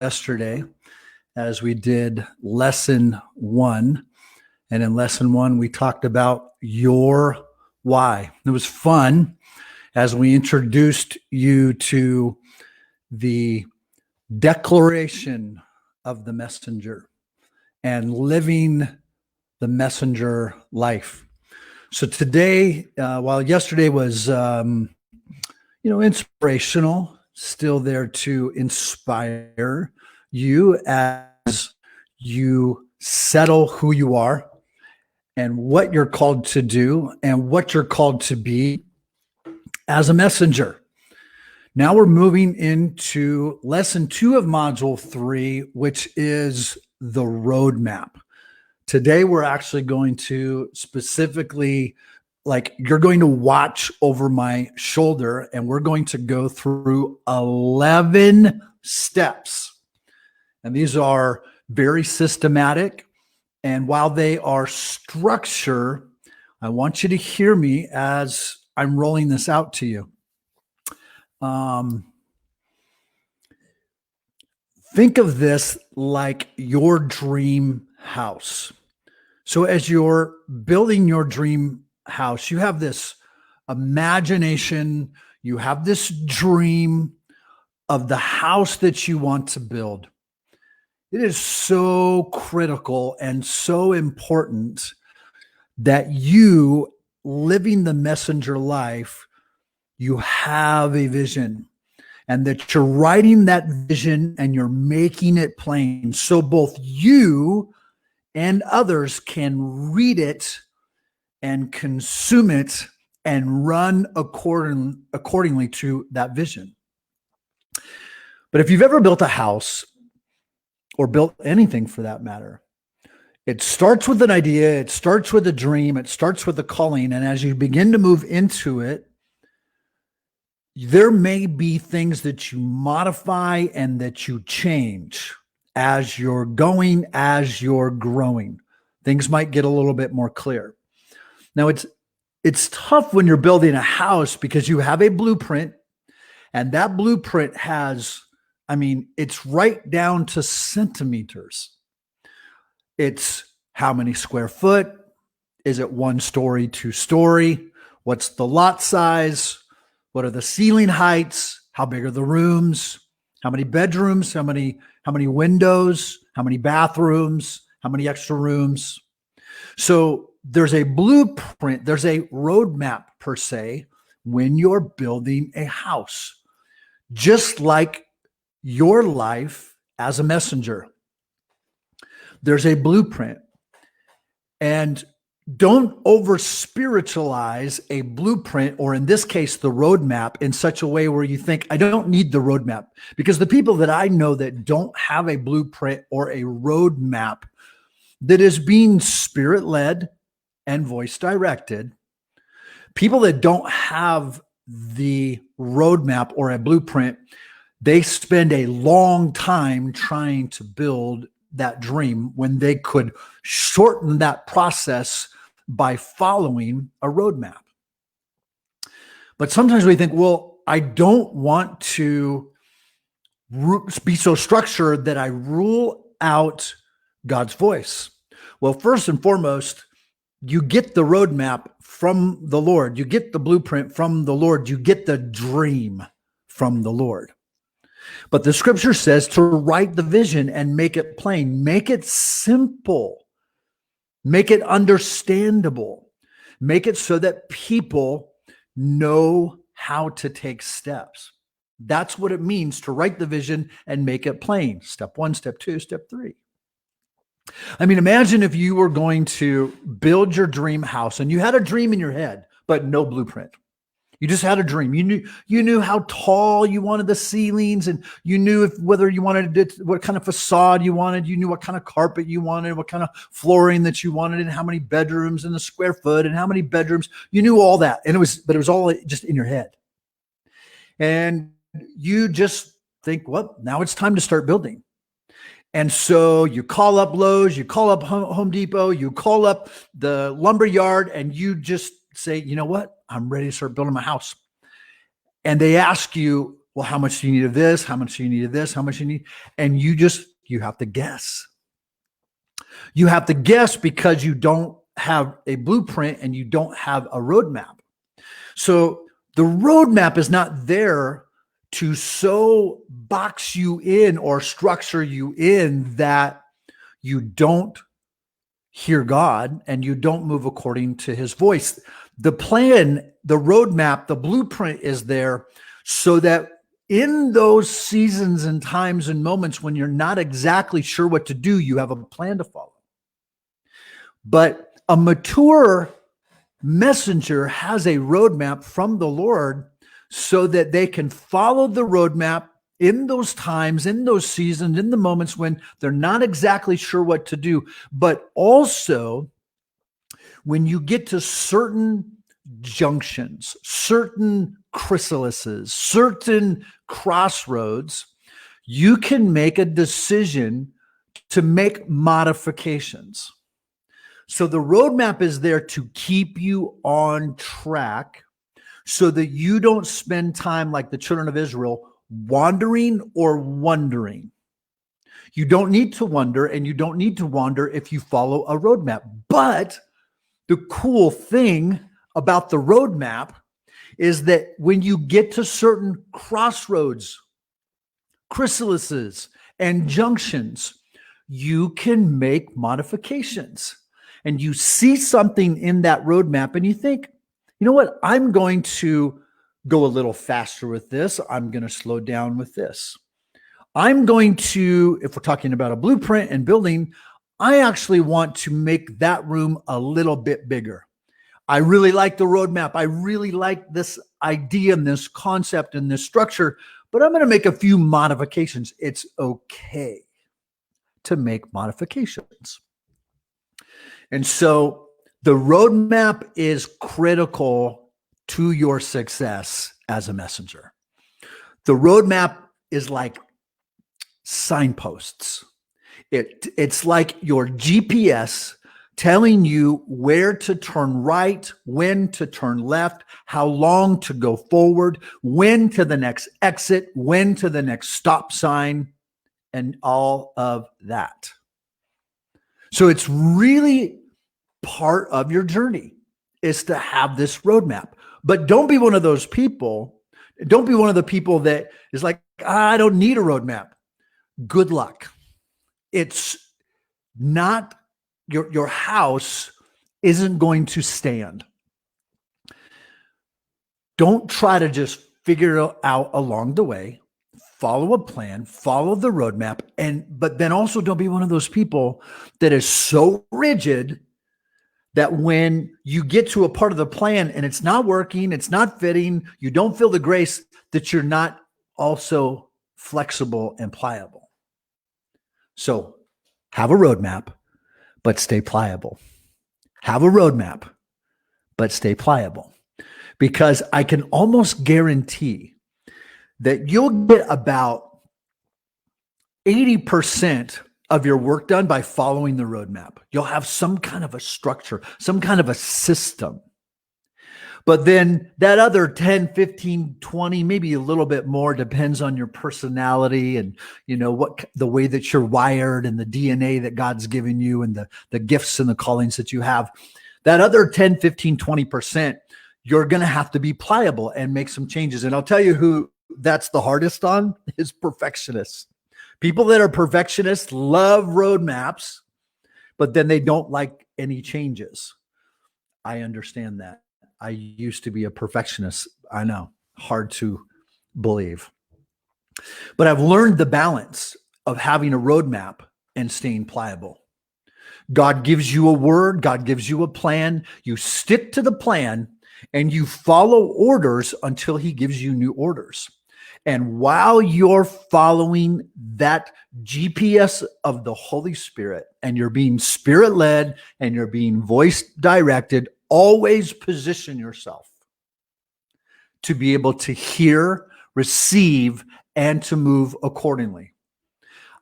yesterday as we did lesson 1. And in lesson 1, we talked about your why. It was fun as we introduced you to the declaration of the messenger and living the messenger life. So today, while yesterday was, inspirational, still there to inspire you as you settle who you are and what you're called to do and what you're called to be as a messenger. Now we're moving into lesson 2 of module 3, which is the roadmap. Today, we're actually going to specifically, you're going to watch over my shoulder and we're going to go through 11 steps. And these are very systematic. And while they are structure, I want you to hear me as I'm rolling this out to you. Think of this like your dream house. So as you're building your dream house, you have this imagination, you have this dream of the house that you want to build. It is so critical and so important that you, living the messenger life, you have a vision and that you're writing that vision and you're making it plain so both you and others can read it and consume it and run accordingly to that vision. But if you've ever built a house or built anything for that matter, it starts with an idea, it starts with a dream, it starts with a calling. And as you begin to move into it, there may be things that you modify and that you change as you're going, as you're growing. Things might get a little bit more clear. Now, it's tough when you're building a house because you have a blueprint, and that blueprint has, it's right down to centimeters. It's how many square foot? Is it 1 story, 2 story? What's the lot size? What are the ceiling heights? How big are the rooms? How many bedrooms? How many windows? How many bathrooms? How many extra rooms? So there's a blueprint, there's a roadmap per se when you're building a house, just like your life as a messenger. There's a blueprint. And don't over spiritualize a blueprint, or in this case, the roadmap, in such a way where you think, I don't need the roadmap. Because the people that I know that don't have a blueprint or a roadmap that is being spirit-led and voice-directed, people that don't have the roadmap or a blueprint, they spend a long time trying to build that dream when they could shorten that process by following a roadmap. But sometimes we think, well, I don't want to be so structured that I rule out God's voice. Well, first and foremost, you get the roadmap from the Lord. You get the blueprint from the Lord. You get the dream from the Lord. But the scripture says to write the vision and make it plain, make it simple, make it understandable, make it so that people know how to take steps. That's what it means to write the vision and make it plain. Step 1, step 2, step 3. Imagine if you were going to build your dream house and you had a dream in your head, but no blueprint. You just had a dream. You knew how tall you wanted the ceilings, and you knew whether you wanted it, what kind of facade you wanted. You knew what kind of carpet you wanted, what kind of flooring that you wanted, and how many bedrooms and the square foot and how many bedrooms. You knew all that, and it was all just in your head. And you just think, well, now it's time to start building. And so you call up Lowe's, you call up Home Depot, you call up the lumber yard, and you just say, you know what? I'm ready to start building my house. And they ask you, well, how much do you need of this? How much do you need of this? How much you need? And you have to guess. You have to guess because you don't have a blueprint and you don't have a roadmap. So the roadmap is not there to so box you in or structure you in that you don't hear God and you don't move according to his voice. The plan, the roadmap, the blueprint is there so that in those seasons and times and moments when you're not exactly sure what to do, you have a plan to follow. But a mature messenger has a roadmap from the Lord so that they can follow the roadmap in those times, in those seasons, in the moments when they're not exactly sure what to do. But also, when you get to certain junctions, certain chrysalises, certain crossroads, you can make a decision to make modifications. So the roadmap is there to keep you on track so that you don't spend time like the children of Israel wandering or wondering. You don't need to wonder and you don't need to wander if you follow a roadmap. But the cool thing about the roadmap is that when you get to certain crossroads, chrysalises, and junctions, you can make modifications. And you see something in that roadmap and you think, you know what? I'm going to go a little faster with this. I'm going to slow down with this. I'm going to, if we're talking about a blueprint and building, I actually want to make that room a little bit bigger. I really like the roadmap. I really like this idea and this concept and this structure, but I'm going to make a few modifications. It's okay to make modifications. And so the roadmap is critical to your success as a messenger. The roadmap is like signposts. It's like your GPS telling you where to turn right, when to turn left, how long to go forward, when to the next exit, when to the next stop sign, and all of that. So it's really part of your journey is to have this roadmap. But don't be one of those people. Don't be one of the people that is like, I don't need a roadmap. Good luck. It's not, your house isn't going to stand. Don't try to just figure it out along the way. Follow a plan, follow the roadmap, but then also don't be one of those people that is so rigid that when you get to a part of the plan and it's not working, it's not fitting, you don't feel the grace, that you're not also flexible and pliable. So have a roadmap, but stay pliable. Have a roadmap, but stay pliable. Because I can almost guarantee that you'll get about 80% of your work done by following the roadmap. You'll have some kind of a structure, some kind of a system. But then that other 10, 15, 20, maybe a little bit more, depends on your personality and, you know, what the way that you're wired and the DNA that God's given you and the gifts and the callings that you have. That other 10, 15, 20%, you're going to have to be pliable and make some changes. And I'll tell you who that's the hardest on is perfectionists. People that are perfectionists love roadmaps, but then they don't like any changes. I understand that. I used to be a perfectionist. I know, hard to believe. But I've learned the balance of having a roadmap and staying pliable. God gives you a word. God gives you a plan. You stick to the plan and you follow orders until he gives you new orders. And while you're following that GPS of the Holy Spirit and you're being spirit-led and you're being voice-directed, always position yourself to be able to hear, receive, and to move accordingly.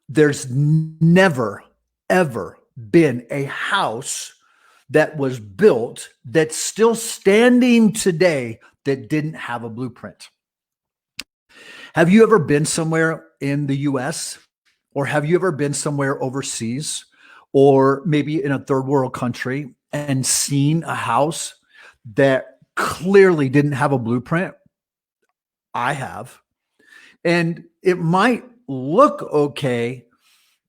There's never, ever been a house that was built that's still standing today that didn't have a blueprint. Have you ever been somewhere in the US, or have you ever been somewhere overseas, or maybe in a third world country, and seen a house that clearly didn't have a blueprint? I have. And it might look okay,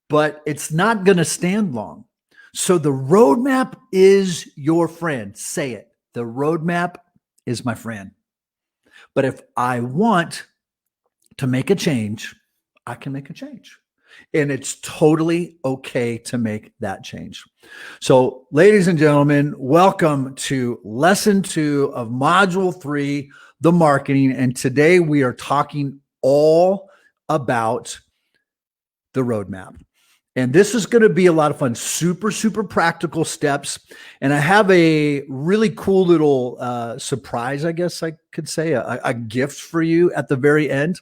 but it's not going to stand long. So the roadmap is your friend. Say it. The roadmap is my friend. But if I want to make a change, I can make a change. And it's totally okay to make that change. So, ladies and gentlemen, welcome to lesson 2 of module 3, the marketing. And today we are talking all about the roadmap. And this is going to be a lot of fun, super, super practical steps. And I have a really cool little surprise, I guess I could say, a gift for you at the very end.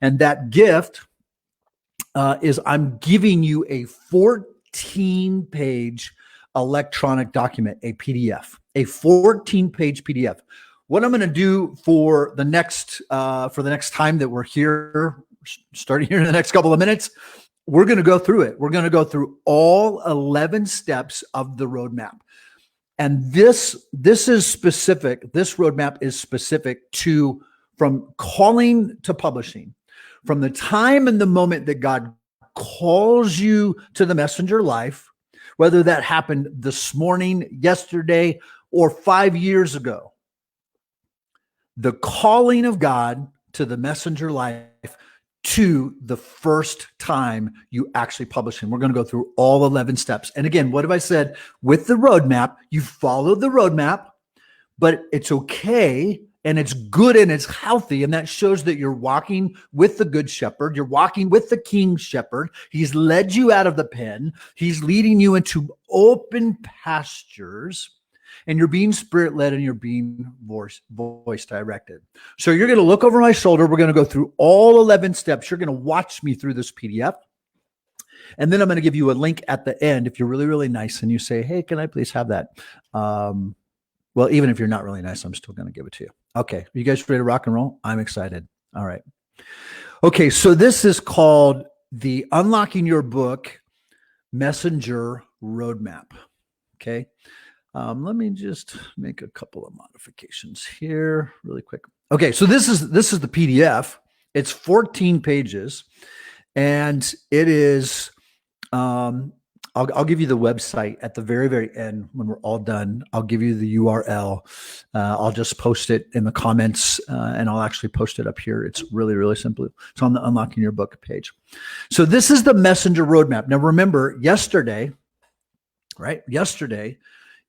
And that gift is I'm giving you a 14-page electronic document, a PDF, a 14-page PDF. What I'm going to do for the next time that we're here, starting here in the next couple of minutes, we're going to go through it. We're going to go through all 11 steps of the roadmap. And this is specific. This roadmap is specific to from calling to publishing. From the time and the moment that God calls you to the messenger life, whether that happened this morning, yesterday, or 5 years ago, the calling of God to the messenger life to the first time you actually publish him. We're going to go through all 11 steps. And again, what have I said? With the roadmap, you follow the roadmap, but it's okay and it's good and it's healthy. And that shows that you're walking with the good shepherd. You're walking with the king shepherd. He's led you out of the pen. He's leading you into open pastures. And you're being spirit-led and you're being voice directed. So you're going to look over my shoulder. We're going to go through all 11 steps. You're going to watch me through this PDF. And then I'm going to give you a link at the end if you're really, really nice and you say, hey, can I please have that? Well, even if you're not really nice, I'm still going to give it to you. Okay. Are you guys ready to rock and roll? I'm excited. All right. Okay. So this is called the Unlocking Your Book Messenger Roadmap. Okay. Let me just make a couple of modifications here really quick. Okay, so this is the PDF. It's 14 pages, and it is. I'll give you the website at the very, very end when we're all done. I'll give you the URL. I'll just post it in the comments, and I'll actually post it up here. It's really, really simple. It's on the Unlocking Your Book page. So this is the messenger roadmap. Now, remember, yesterday,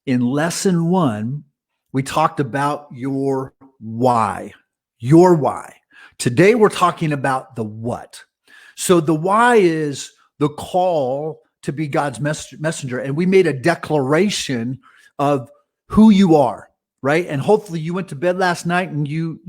in lesson 1, we talked about your why. Your why. Today, we're talking about the what. So the why is the call to be God's messenger. And we made a declaration of who you are, right? And hopefully you went to bed last night and you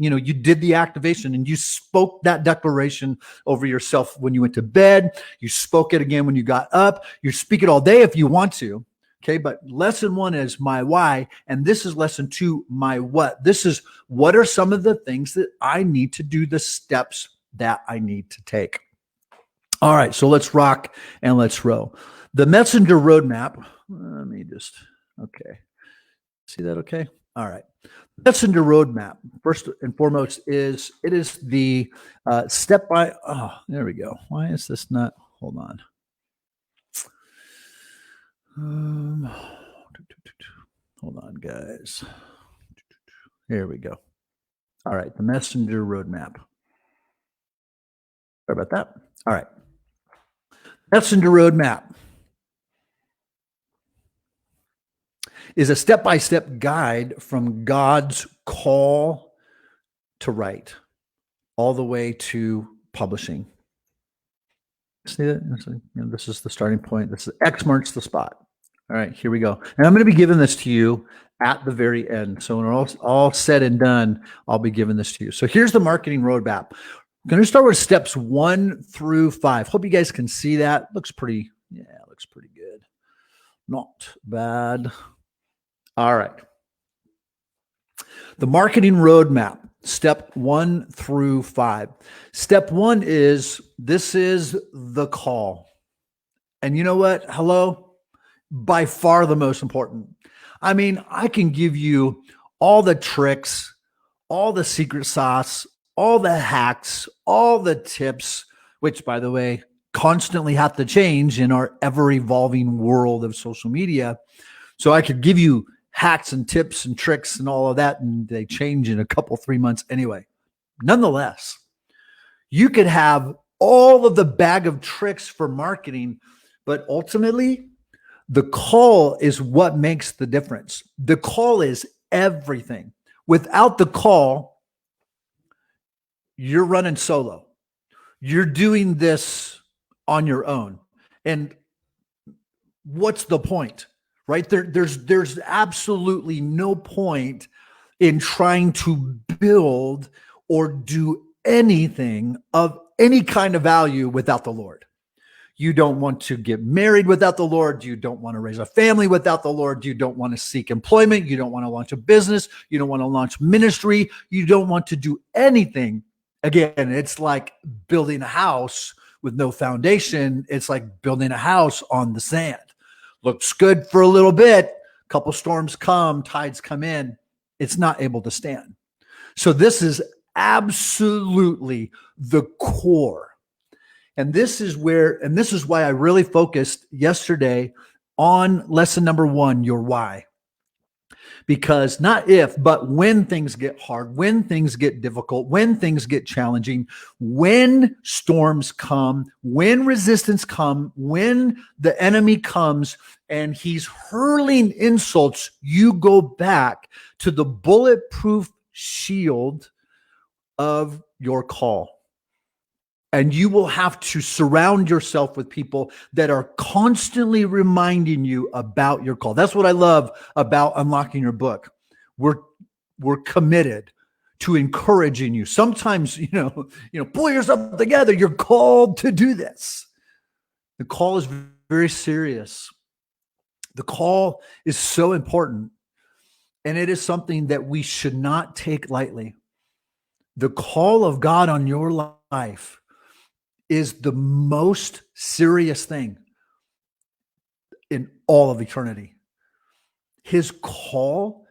did the activation and you spoke that declaration over yourself when you went to bed. You spoke it again when you got up. You speak it all day if you want to. Okay, but lesson 1 is my why, and this is lesson 2, my what. This is what are some of the things that I need to do, the steps that I need to take. All right, so let's rock and let's roll. The messenger roadmap, okay. See that okay? All right. Messenger roadmap, first and foremost, is the step by, there we go. Why is this not, hold on. Hold on, guys. Here we go. All right, the messenger roadmap. Sorry about that. All right. Messenger roadmap is a step-by-step guide from God's call to write all the way to publishing. See that? This is the starting point. This is X marks the spot. All right, here we go. And I'm going to be giving this to you at the very end. So when we're all said and done, I'll be giving this to you. So here's the marketing roadmap. I'm going to start with steps 1 through 5. Hope you guys can see that. Looks pretty good. Not bad. All right. The marketing roadmap. step 1 through 5. Step 1 is this is the call. And you know what? Hello? By far the most important. I mean, I can give you all the tricks, all the secret sauce, all the hacks, all the tips, which, by the way, constantly have to change in our ever evolving world of social media. So I could give you hacks and tips and tricks and all of that, and they change in a couple, 3 months anyway. Nonetheless, you could have all of the bag of tricks for marketing, but ultimately, the call is what makes the difference. The call is everything. Without the call, you're running solo. You're doing this on your own. And what's the point? Right? There's absolutely no point in trying to build or do anything of any kind of value without the Lord. You don't want to get married without the Lord. You don't want to raise a family without the Lord. You don't want to seek employment. You don't want to launch a business. You don't want to launch ministry. You don't want to do anything. Again, it's like building a house with no foundation. It's like building a house on the sand. Looks good for a little bit. A couple storms come, tides come in. It's not able to stand. So this is absolutely the core. And this is why I really focused yesterday on lesson number 1, your why. Because not if, but when things get hard, when things get difficult, when things get challenging, when storms come, when resistance comes, when the enemy comes and he's hurling insults, you go back to the bulletproof shield of your call. And you will have to surround yourself with people that are constantly reminding you about your call. That's what I love about Unlocking Your Book. We're committed to encouraging you. Sometimes, pull yourself together. You're called to do this. The call is very serious. The call is so important, and it is something that we should not take lightly. The call of God on your life is the most serious thing in all of eternity. His call,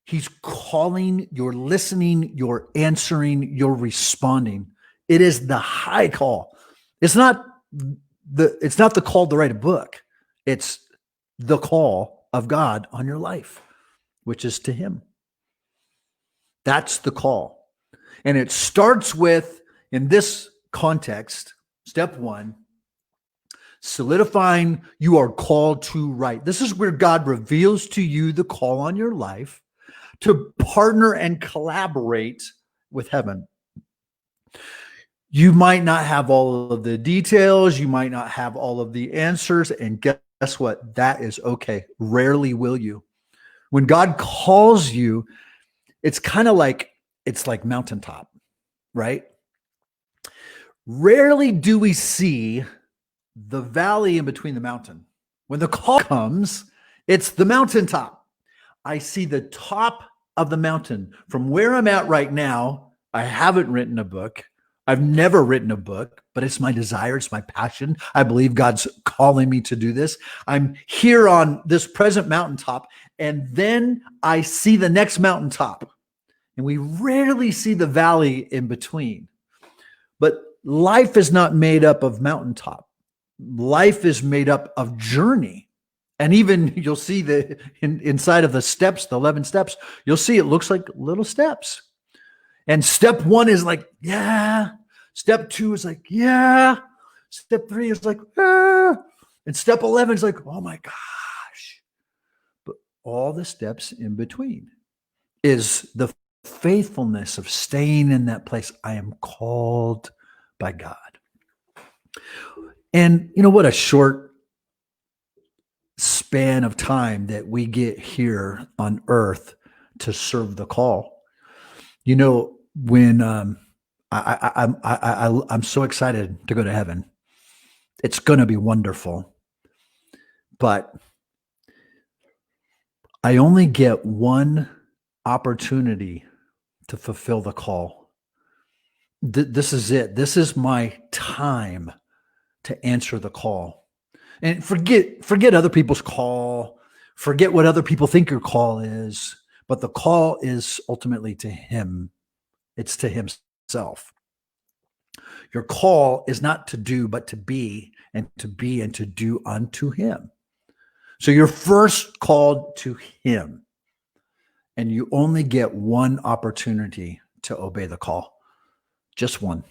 he's calling, you're listening, you're answering, you're responding. It is the high call. It's not the call to write a book. It's the call of God on your life, which is to him. That's the call. And it starts with, in this context, step 1, solidifying you are called to write. This is where God reveals to you the call on your life to partner and collaborate with heaven. You might not have all of the details. You might not have all of the answers. And guess what? That is okay. Rarely will you. When God calls you, it's kind of like, it's like mountaintop, right? Rarely do we see the valley in between the mountain. When the call comes, it's the mountaintop. I see the top of the mountain. From where I'm at right now, I haven't written a book. I've never written a book, but it's my desire. It's my passion. I believe God's calling me to do this. I'm here on this present mountaintop, and then I see the next mountaintop. And we rarely see the valley in between. But life is not made up of mountaintop. Life is made up of journey. And even you'll see inside of the steps, the 11 steps, you'll see it looks like little steps. And step 1 is like, yeah. Step 2 is like, yeah. Step 3 is like, ah. And step 11 is like, oh my gosh. But all the steps in between is the faithfulness of staying in that place. I am called by God. And what a short span of time that we get here on earth to serve the call. When I'm so excited to go to heaven. It's going to be wonderful. But I only get one opportunity to fulfill the call. This is it. This is my time to answer the call. And forget other people's call. Forget what other people think your call is. But the call is ultimately to him. It's to himself. Your call is not to do, but to be and to do unto him. So you're first called to him. And you only get one opportunity to obey the call. Just one.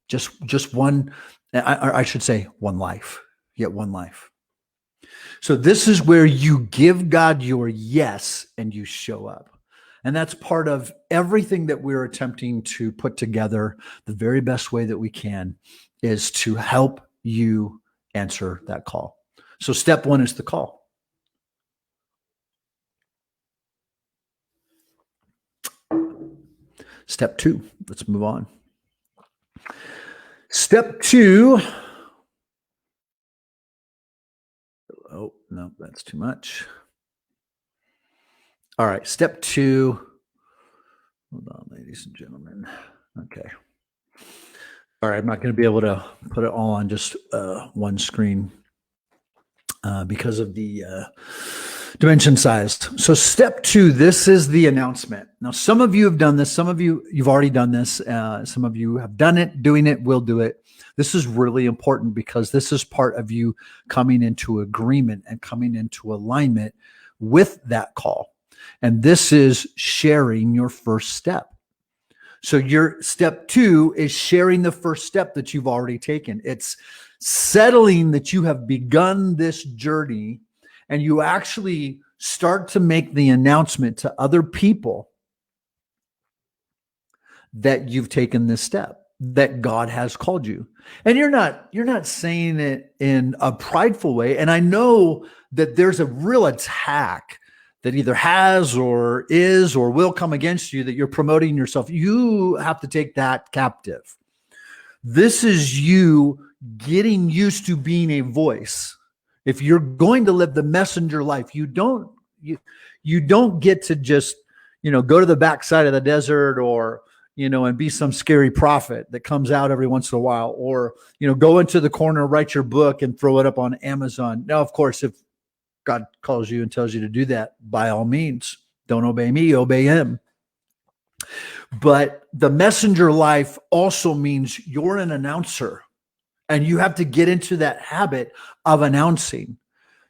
Just one. I should say one life. Yet one life. So this is where you give God your yes and you show up. And that's part of everything that we're attempting to put together. The very best way that we can is to help you answer that call. So step one is the call. Step two, let's move on. Step two. Oh, no, that's too much. All right, step two. Hold on, ladies and gentlemen. Okay. All right, I'm not going to be able to put it all on just one screen because of the dimension size. So step two, this is the announcement. Now, some of you have done this. Some of you've already done this. Some of you have done it, doing it, will do it. This is really important because this is part of you coming into agreement and coming into alignment with that call. And this is sharing your first step. So your step two is sharing the first step that you've already taken. It's settling that you have begun this journey and you actually start to make the announcement to other people that you've taken this step, that God has called you. And you're not saying it in a prideful way. And I know that there's a real attack that either has or is or will come against you, that you're promoting yourself. You have to take that captive. This is you getting used to being a voice. If you're going to live the messenger life, you don't get to just, go to the backside of the desert or, and be some scary prophet that comes out every once in a while, or, go into the corner, write your book and throw it up on Amazon. Now, of course, if God calls you and tells you to do that, by all means, don't obey me, obey him. But the messenger life also means you're an announcer and you have to get into that habit of announcing.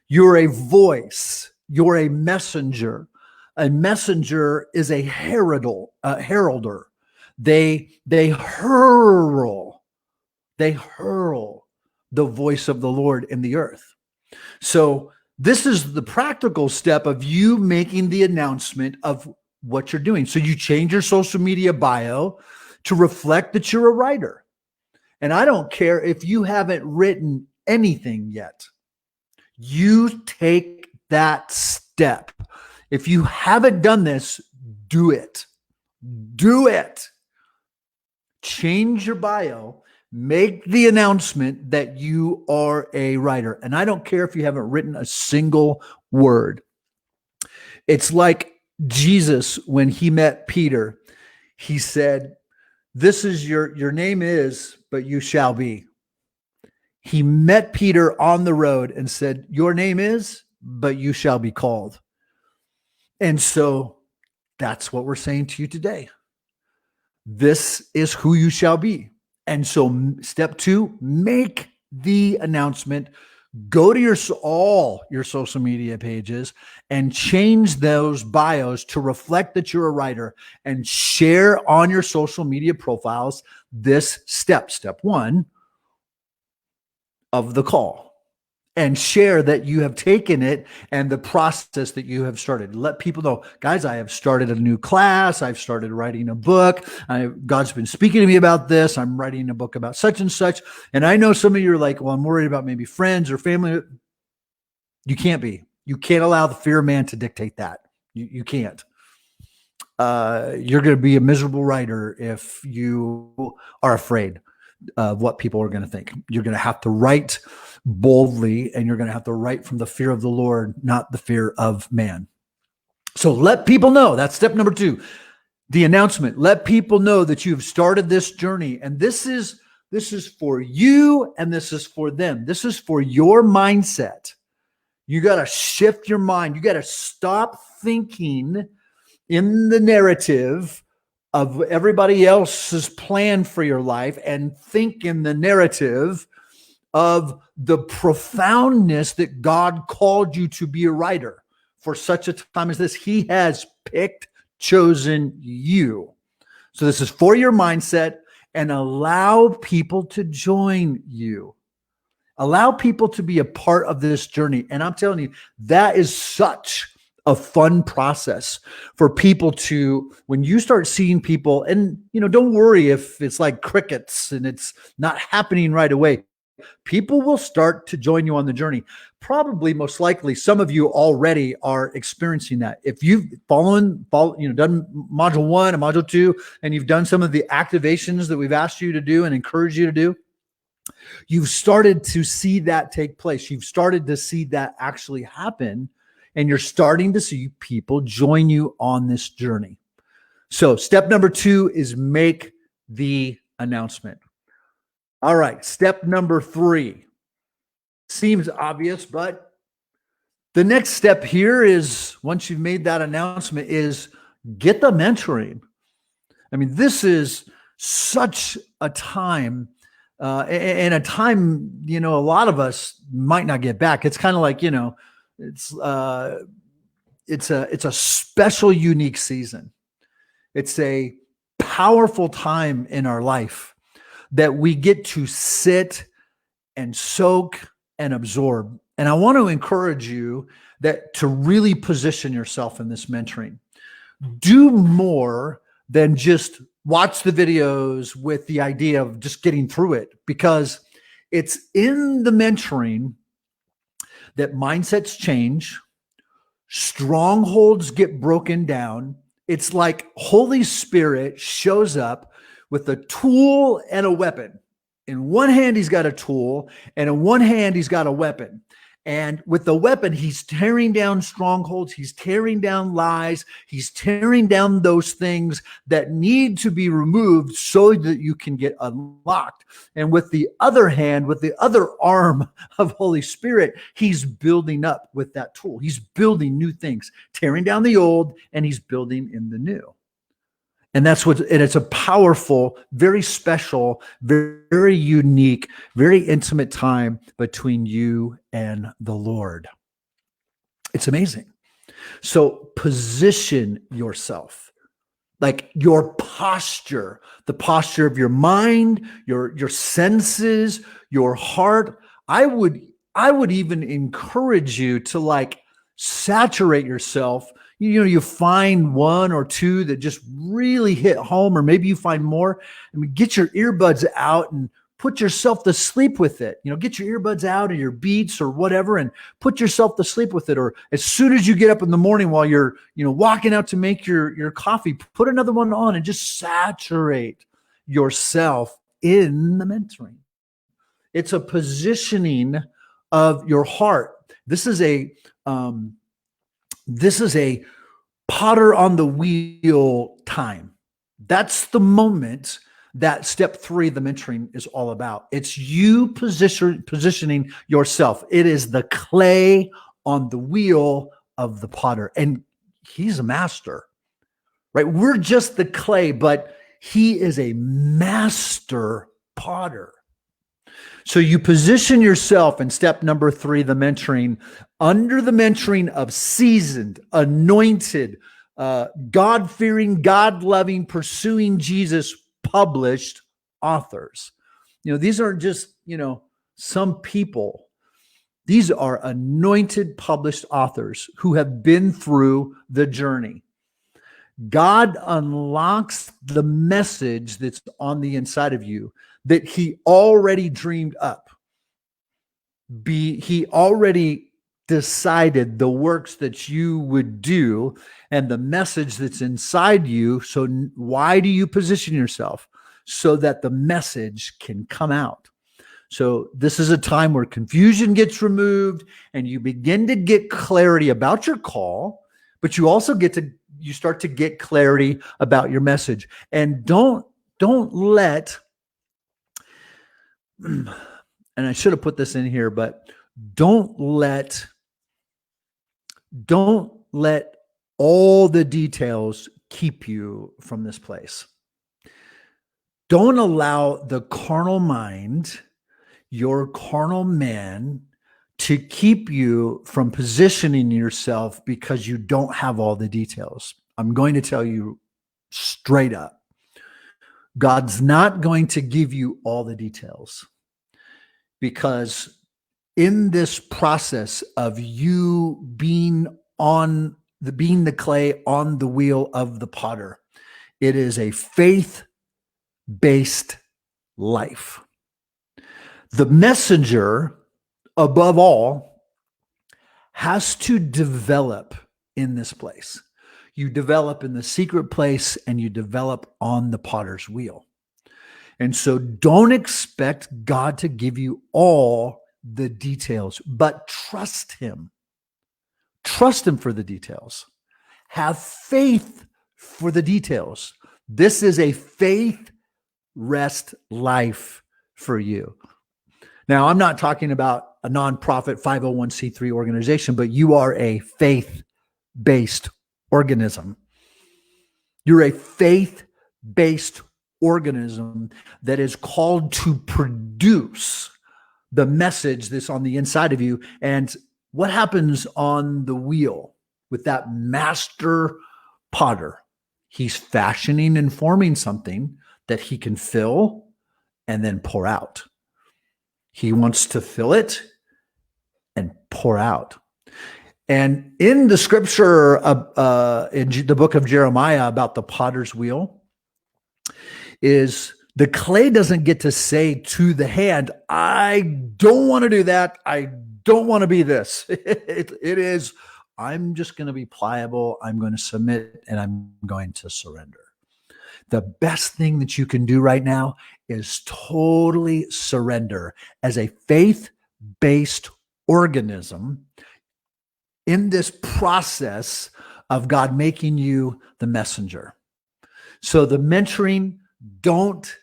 You're a voice. You're a messenger. A messenger is a heralder. They hurl the voice of the Lord in the earth. So this is the practical step of you making the announcement of what you're doing. So you change your social media bio to reflect that you're a writer. And I don't care if you haven't written anything yet. You take that step. If you haven't done this, do it. Do it. Change your bio. Make the announcement that you are a writer. And I don't care if you haven't written a single word. It's like Jesus, when he met Peter, he said, this is your name is, but you shall be. He met Peter on the road and said, your name is, but you shall be called. And so that's what we're saying to you today. This is who you shall be. And so step two, make the announcement. Go to all your social media pages and change those bios to reflect that you're a writer, and share on your social media profiles this step one of the call. And share that you have taken it and the process that you have started. Let people know, guys, I have started a new class. I've started writing a book. God's been speaking to me about this. I'm writing a book about such and such. And I know some of you are like, well, I'm worried about maybe friends or family. You can't be. You can't allow the fear of man to dictate that. You can't. You're going to be a miserable writer if you are afraid of what people are going to think. You're going to have to write boldly, and you're going to have to write from the fear of the Lord, not the fear of man. So let people know. That's step number two. The announcement, let people know that you've started this journey. And this is for you and this is for them. This is for your mindset. You got to shift your mind. You got to stop thinking in the narrative of everybody else's plan for your life and think in the narrative of the profoundness that God called you to be a writer for such a time as this. He has chosen you. So this is for your mindset, and allow people to join you. Allow people to be a part of this journey. And I'm telling you, that is such a fun process for people to, when you start seeing people, and don't worry if it's like crickets and it's not happening right away. People will start to join you on the journey. Probably, most likely, some of you already are experiencing that. If you've done module 1 and module 2, and you've done some of the activations that we've asked you to do and encouraged you to do, you've started to see that take place. You've started to see that actually happen, and you're starting to see people join you on this journey. So step number 2 is make the announcement. All right, step number 3 seems obvious, but the next step here is, once you've made that announcement, is get the mentoring. I mean, this is such a time, and a time, a lot of us might not get back. It's kind of like, it's a special, unique season. It's a powerful time in our life that we get to sit and soak and absorb. And I want to encourage you to really position yourself in this mentoring. Do more than just watch the videos with the idea of just getting through it, because it's in the mentoring that mindsets change, strongholds get broken down. It's like Holy Spirit shows up with a tool and a weapon. In one hand, he's got a tool, and in one hand, he's got a weapon. And with the weapon, he's tearing down strongholds. He's tearing down lies. He's tearing down those things that need to be removed so that you can get unlocked. And with the other hand, with the other arm of Holy Spirit, he's building up with that tool. He's building new things, tearing down the old, and he's building in the new. And and it's a powerful, very special, very, very unique, very intimate time between you and the Lord. It's amazing. So position yourself, like your posture, the posture of your mind, your senses, your heart. I would even encourage you to saturate yourself. You find 1 or 2 that just really hit home, or maybe you find more. I mean, get your earbuds out and put yourself to sleep with it. Get your earbuds out, or your Beats or whatever, and put yourself to sleep with it. Or as soon as you get up in the morning while you're, walking out to make your coffee, put another one on and just saturate yourself in the mentoring. It's a positioning of your heart. This is a potter on the wheel time. That's the moment that step 3, the mentoring, is all about. It's you positioning yourself. It is the clay on the wheel of the potter. And he's a master, right? We're just the clay, but he is a master potter. So you position yourself in step number 3, the mentoring, under the mentoring of seasoned, anointed, God-fearing, God-loving, pursuing Jesus, published authors. These aren't just, some people. These are anointed, published authors who have been through the journey. God unlocks the message that's on the inside of you that he already dreamed up. He already decided the works that you would do and the message that's inside you. So why do you position yourself? So that the message can come out. So this is a time where confusion gets removed and you begin to get clarity about your call, but you also get to you start to get clarity about your message. And don't let, and I should have put this in here, but don't let all the details keep you from this place. Don't allow the carnal mind, your carnal man, to keep you from positioning yourself because you don't have all the details. I'm going to tell you straight up, God's not going to give you all the details, because in this process of you being the clay on the wheel of the potter, it is a faith-based life. The messenger, above all, has to develop in this place. You develop in the secret place and you develop on the potter's wheel. And so don't expect God to give you all the details, but trust him. Trust him for the details. Have faith for the details. This is a faith rest life for you. Now, I'm not talking about a nonprofit 501c3 organization, but you are a faith-based organism. You're a faith-based organism that is called to produce the message that's on the inside of you. And what happens on the wheel with that master potter? He's fashioning and forming something that he can fill and then pour out. He wants to fill it and pour out. And in the scripture, in the book of Jeremiah about the potter's wheel, is the clay doesn't get to say to the hand, I don't want to do that. I don't want to be this. It is, I'm just going to be pliable. I'm going to submit and I'm going to surrender. The best thing that you can do right now is totally surrender as a faith-based organism in this process of God making you the messenger. So the mentoring, don't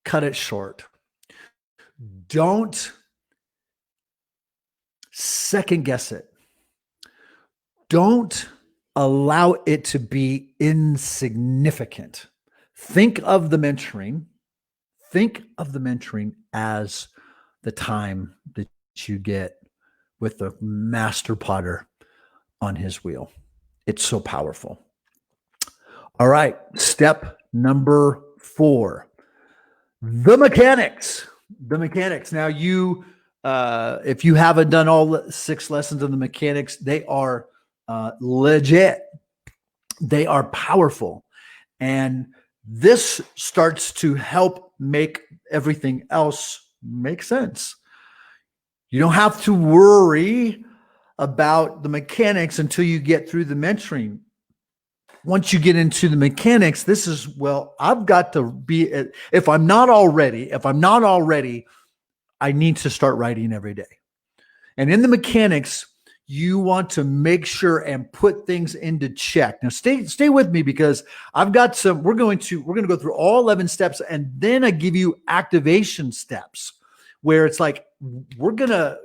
cut it short. Don't second guess it. Don't allow it to be insignificant. Think of the mentoring as the time that you get with the master potter on his wheel. It's so powerful. All right, step number 4, the mechanics. The mechanics. Now, if you haven't done all 6 lessons of the mechanics, they are legit. They are powerful. And this starts to help make everything else make sense. You don't have to worry about the mechanics until you get through the mentoring. Once you get into the mechanics, this is, well, I've got to be, if I'm not already, I need to start writing every day. And in the mechanics, you want to make sure and put things into check. Now stay with me, because I've got we're going to go through all 11 steps, and then I give you activation steps where it's like, we're going to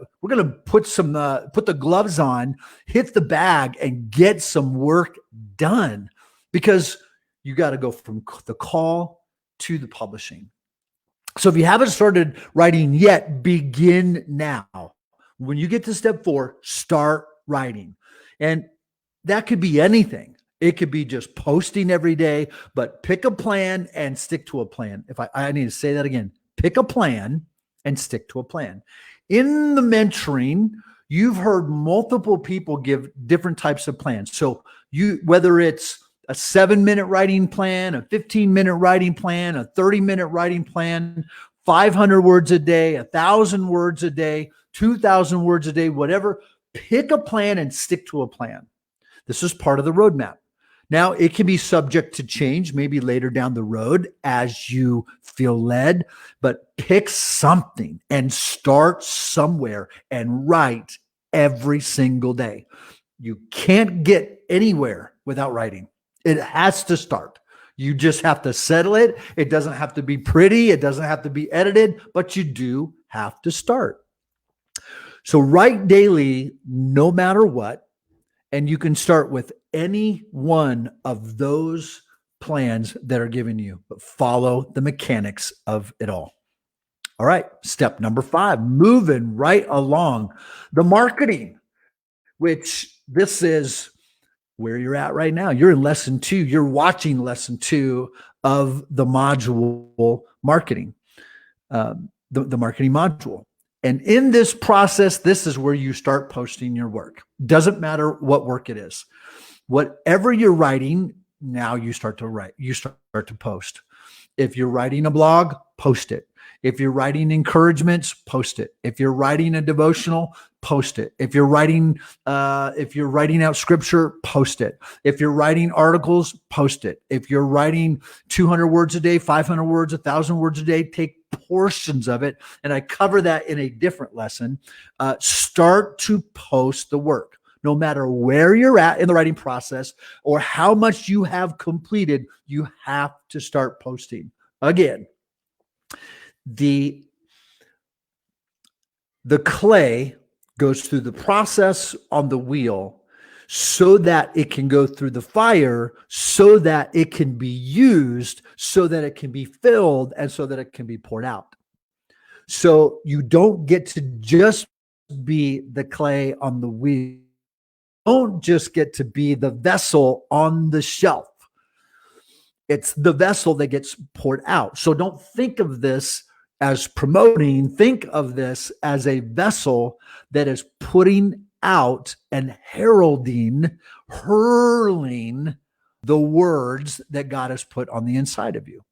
put the gloves on, hit the bag, and get some work done, because you got to go from the call to the publishing. So if you haven't started writing yet, begin now. When you get to step 4, start writing. And that could be anything. It could be just posting every day, but pick a plan and stick to a plan. If I need to say that again, pick a plan and stick to a plan. In the mentoring, you've heard multiple people give different types of plans. So whether it's a 7-minute writing plan, a 15-minute writing plan, a 30-minute writing plan, 500 words a day, 1,000 words a day, 2,000 words a day, whatever, pick a plan and stick to a plan. This is part of the roadmap. Now, it can be subject to change, maybe later down the road as you feel led, but pick something and start somewhere and write every single day. You can't get anywhere without writing. It has to start. You just have to settle it. It doesn't have to be pretty. It doesn't have to be edited, but you do have to start. So write daily, no matter what. And you can start with any one of those plans that are given you, but follow the mechanics of it all. All right. Step number 5, moving right along. The marketing, which this is where you're at right now. You're in lesson 2. You're watching lesson 2 of the module marketing, the marketing module. And in this process, this is where you start posting your work. Doesn't matter what work it is. Whatever you're writing, now you start to write. You start to post. If you're writing a blog, post it. If you're writing encouragements, post it. If you're writing a devotional, post it. If you're writing out scripture, post it. If you're writing articles, post it. If you're writing 200 words a day, 500 words, 1,000 words a day, take portions of it. And I cover that in a different lesson. Start to post the work. No matter where you're at in the writing process or how much you have completed, you have to start posting. Again, the clay goes through the process on the wheel so that it can go through the fire, so that it can be used, so that it can be filled, and so that it can be poured out. So you don't get to just be the clay on the wheel. Don't just get to be the vessel on the shelf. It's the vessel that gets poured out. So don't think of this as promoting. Think of this as a vessel that is putting out and hurling the words that God has put on the inside of you.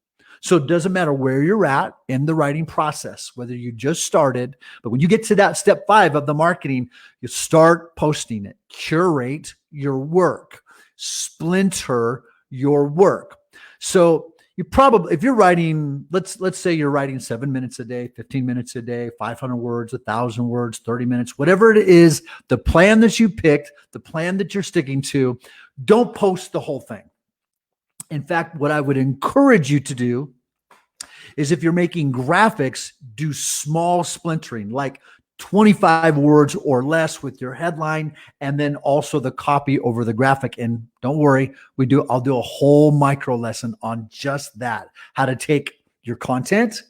So it doesn't matter where you're at in the writing process, whether you just started, but when you get to that step 5 of the marketing, you start posting it, curate your work, splinter your work. So you probably, if you're writing, let's say you're writing 7 minutes a day, 15 minutes a day, 500 words, 1,000 words, 30 minutes, whatever it is, the plan that you picked, the plan that you're sticking to, don't post the whole thing. In fact, what I would encourage you to do is if you're making graphics, do small splintering, like 25 words or less with your headline, and then also the copy over the graphic. And don't worry, I'll do a whole micro lesson on just that, how to take your content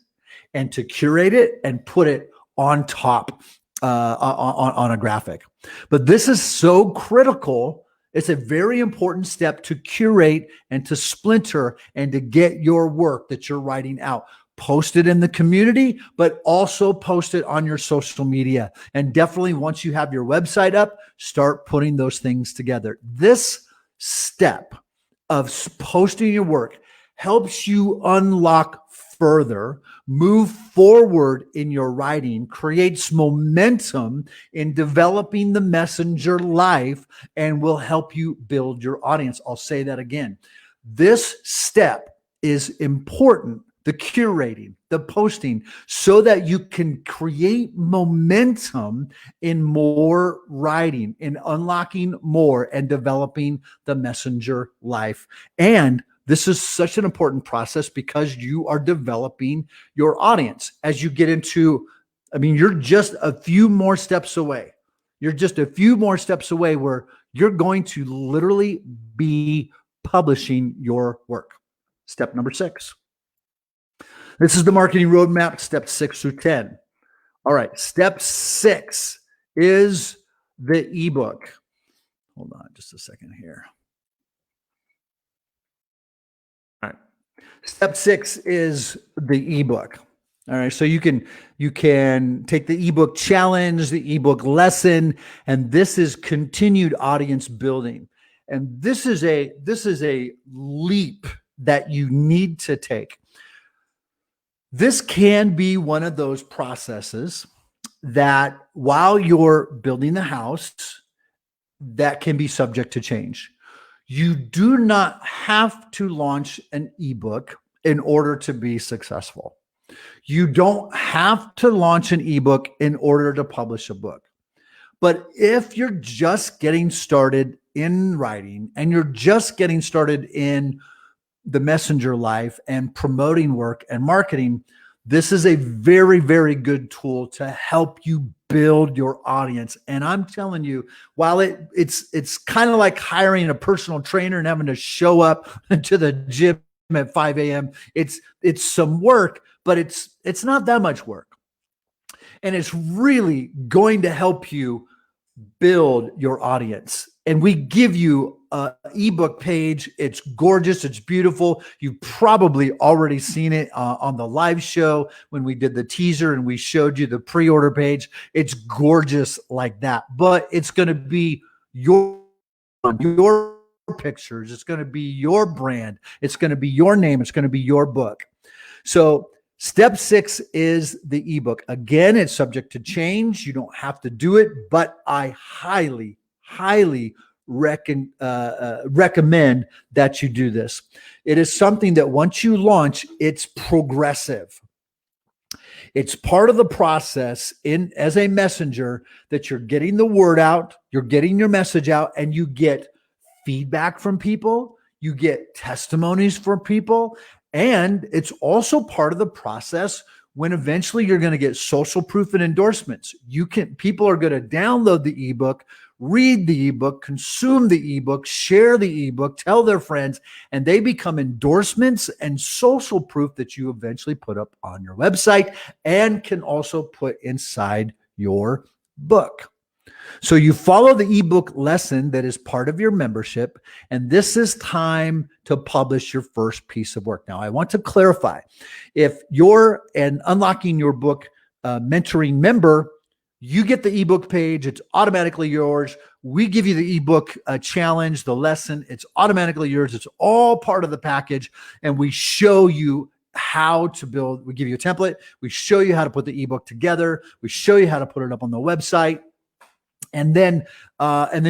and to curate it and put it on top on a graphic. But this is so critical. It's a very important step to curate and to splinter and to get your work that you're writing out. Post it in the community, but also post it on your social media. And definitely once you have your website up, start putting those things together. This step of posting your work helps you unlock further, move forward in your writing, creates momentum in developing the messenger life, and will help you build your audience. I'll say that again. This step is important, the curating, the posting, so that you can create momentum in more writing, in unlocking more and developing the messenger life. And this is such an important process because you are developing your audience as you get into, you're just a few more steps away. You're just a few more steps away where you're going to literally be publishing your work. Step number 6. This is the marketing roadmap, steps 6 through 10. All right. Step 6 is the ebook. Hold on just a second here. All right. Step 6 is the ebook. All right. So you can take the ebook challenge, the ebook lesson, and this is continued audience building. And this is a leap that you need to take. This can be one of those processes that while you're building the house, that can be subject to change. You do not have to launch an ebook in order to be successful. You don't have to launch an ebook in order to publish a book. But if you're just getting started in writing and you're just getting started in the messenger life and promoting work and marketing, this is a very, very good tool to help you build your audience. And I'm telling you, while it's kind of like hiring a personal trainer and having to show up to the gym at 5 a.m., it's some work, but it's not that much work. And it's really going to help you build your audience. And we give you an ebook page. It's gorgeous. It's beautiful. You've probably already seen it on the live show when we did the teaser and we showed you the pre-order page. It's gorgeous like that, but it's going to be your pictures. It's going to be your brand. It's going to be your name. It's going to be your book. So step 6 is the ebook. Again, it's subject to change. You don't have to do it, but I highly, highly recommend that you do this. It is something that once you launch, it's progressive. It's part of the process as a messenger that you're getting the word out, you're getting your message out, and you get feedback from people, you get testimonies from people, and it's also part of the process when eventually you're going to get social proof and endorsements. People are going to download the ebook, read the ebook, consume the ebook, share the ebook, tell their friends, and they become endorsements and social proof that you eventually put up on your website and can also put inside your book. So you follow the ebook lesson that is part of your membership, and this is time to publish your first piece of work. Now, I want to clarify, if you're an Unlocking Your Book mentoring member, you get the ebook page. It's automatically yours. We give you the ebook challenge, the lesson. It's automatically yours. It's all part of the package, and we show you how to build. We give you a template. We show you how to put the ebook together. We show you how to put it up on the website. And then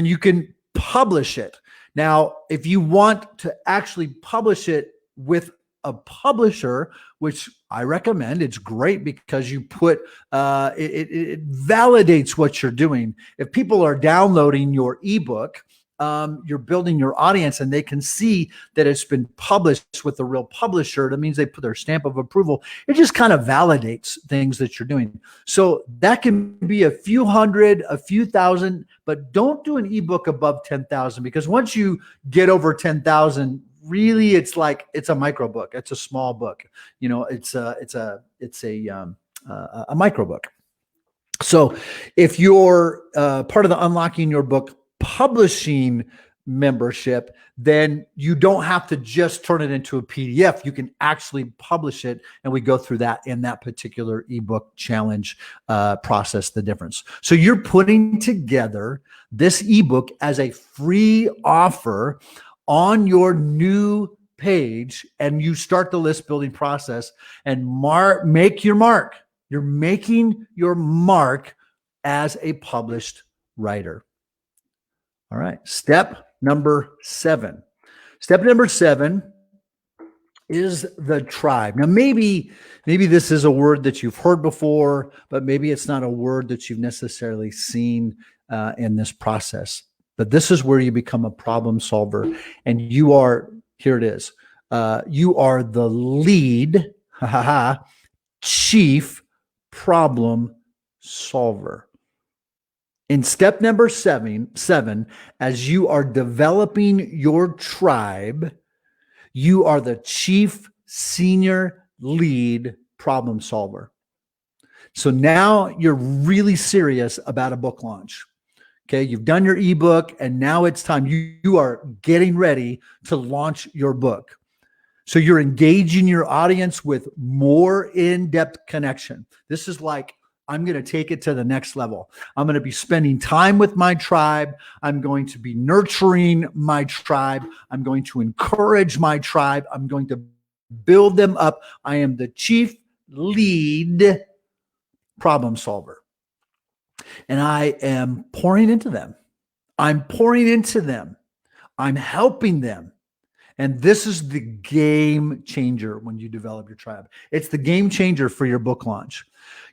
you can publish it. Now, if you want to actually publish it with a publisher, which I recommend, it's great because you put it validates what you're doing. If people are downloading your ebook, you're building your audience and they can see that it's been published with a real publisher. That means they put their stamp of approval. It just kind of validates things that you're doing. So that can be a few hundred, a few thousand, but don't do an ebook above 10,000, because once you get over 10,000, really it's a micro book. It's a small book. It's a micro book. So if you're part of the Unlocking Your Book publishing membership, then you don't have to just turn it into a PDF. You can actually publish it, and we go through that in that particular ebook challenge process, the difference. So you're putting together this ebook as a free offer on your new page, and you start the list building process and make your mark. You're making your mark as a published writer. All right. Step number 7. Step number 7 is the tribe. Now, maybe this is a word that you've heard before, but maybe it's not a word that you've necessarily seen in this process. But this is where you become a problem solver, and you are, here it is, you are the lead chief problem solver. In step number 7, as you are developing your tribe, you are the chief senior lead problem solver. So now you're really serious about a book launch. Okay, you've done your ebook, and now it's time. You are getting ready to launch your book. So you're engaging your audience with more in-depth connection. This is like, I'm going to take it to the next level. I'm going to be spending time with my tribe. I'm going to be nurturing my tribe. I'm going to encourage my tribe. I'm going to build them up. I am the chief lead problem solver. And I am pouring into them. I'm pouring into them. I'm helping them. And this is the game changer when you develop your tribe. It's the game changer for your book launch.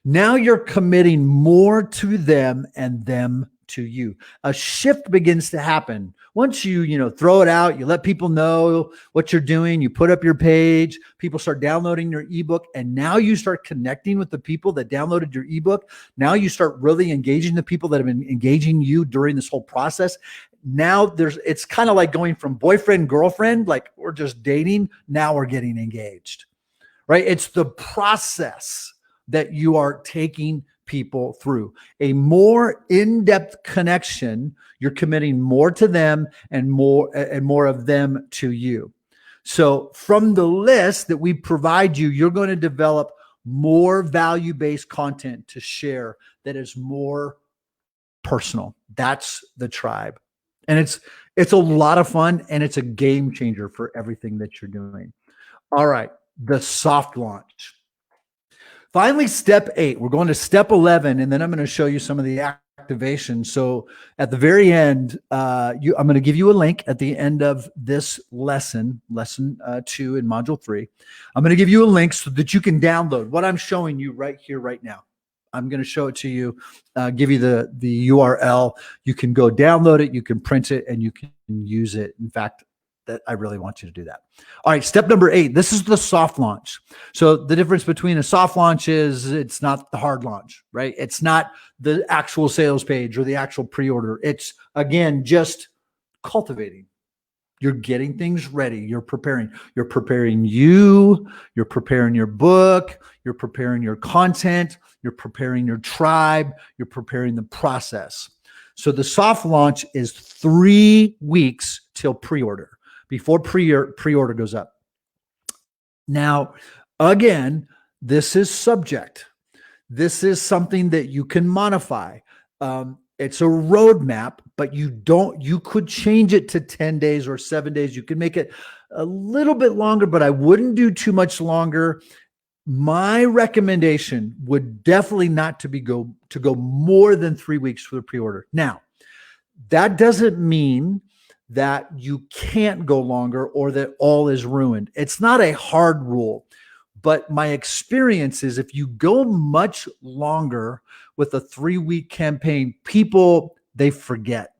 Now you're committing more to them and them to you. A shift begins to happen once you throw it out. You let people know what you're doing. You put up your page. People start downloading your ebook, and now you start connecting with the people that downloaded your ebook. Now you start really engaging the people that have been engaging you during this whole process. Now it's kind of like going from boyfriend, girlfriend, like we're just dating. Now we're getting engaged, right? It's the process that you are taking people through. A more in-depth connection, you're committing more to them and more of them to you. So from the list that we provide you, you're going to develop more value-based content to share that is more personal. That's the tribe. And it's a lot of fun, and it's a game changer for everything that you're doing. All right, the soft launch. Finally, step 8. We're going to step 11, and then I'm going to show you some of the activation. So at the very end, I'm going to give you a link at the end of this lesson 2 in module 3. I'm going to give you a link so that you can download what I'm showing you right here, right now. I'm going to show it to you, give you the URL. You can go download it, you can print it, and you can use it. In fact, that I really want you to do that. All right, step number 8. This is the soft launch. So the difference between a soft launch is it's not the hard launch, right? It's not the actual sales page or the actual pre-order. It's, again, just cultivating. You're getting things ready. You're preparing. You're preparing you. You're preparing your book. You're preparing your content. You're preparing your tribe. You're preparing the process. So the soft launch is 3 weeks till pre-order, before pre-order goes up. Now, again, this is subject. This is something that you can modify. It's a roadmap, but you could change it to 10 days or 7 days. You can make it a little bit longer, but I wouldn't do too much longer. My recommendation would definitely not to go more than 3 weeks for the pre-order. Now, that doesn't mean that you can't go longer or that all is ruined. It's not a hard rule, but my experience is if you go much longer with a 3-week campaign, people, they forget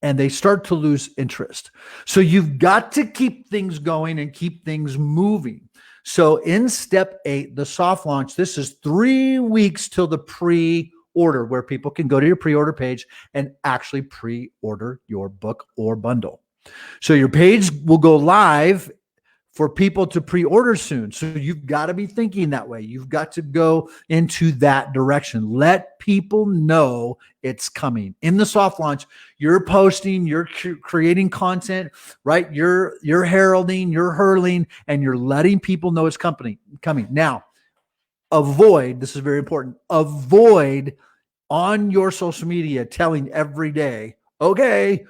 and they start to lose interest. So you've got to keep things going and keep things moving. So in step 8, the soft launch, this is 3 weeks till the pre-order, where people can go to your pre-order page and actually pre-order your book or bundle. So your page will go live for people to pre-order soon. So you've got to be thinking that way. You've got to go into that direction. Let people know it's coming. In the soft launch, you're posting, you're creating content, right? You're heralding, you're hurling, and you're letting people know it's coming. Now, avoid, this is very important, avoid on your social media telling every day, okay,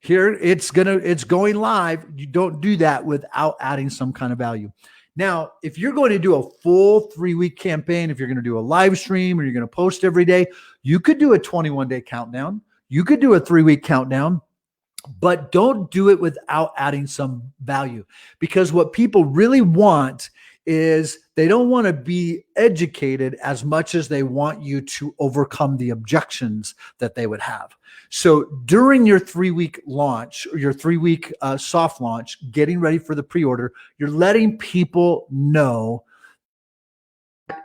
here it's going live. You don't do that without adding some kind of value. Now, if you're going to do a full 3-week campaign, if you're going to do a live stream or you're going to post every day, you could do a 21-day countdown. You could do a 3-week countdown, but don't do it without adding some value, because what people really want is they don't want to be educated as much as they want you to overcome the objections that they would have. So during your 3-week launch, or your 3-week soft launch, getting ready for the pre-order, you're letting people know